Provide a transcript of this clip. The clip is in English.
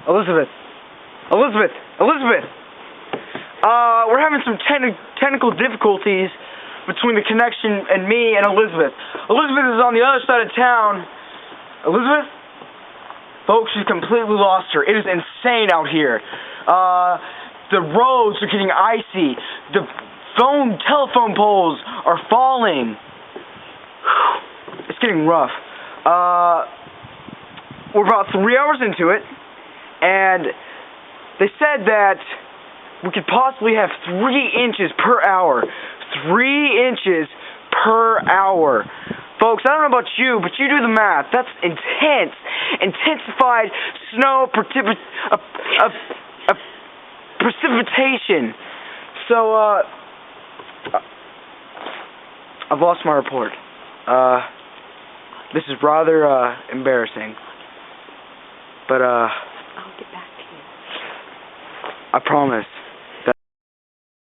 Elizabeth. We're having some technical difficulties between the connection and me and Elizabeth. Elizabeth is on the other side of town. Elizabeth? Folks, she's completely lost her. It is insane out here. The roads are getting icy. The telephone poles are falling. It's getting rough. We're about 3 hours into it, and they said that we could possibly have 3 inches per hour. 3 inches per hour. Folks, I don't know about you, but you do the math. That's intense. Intensified snow precipitation. So, I've lost my report. This is rather, embarrassing. But, I'll get back to you. I promise.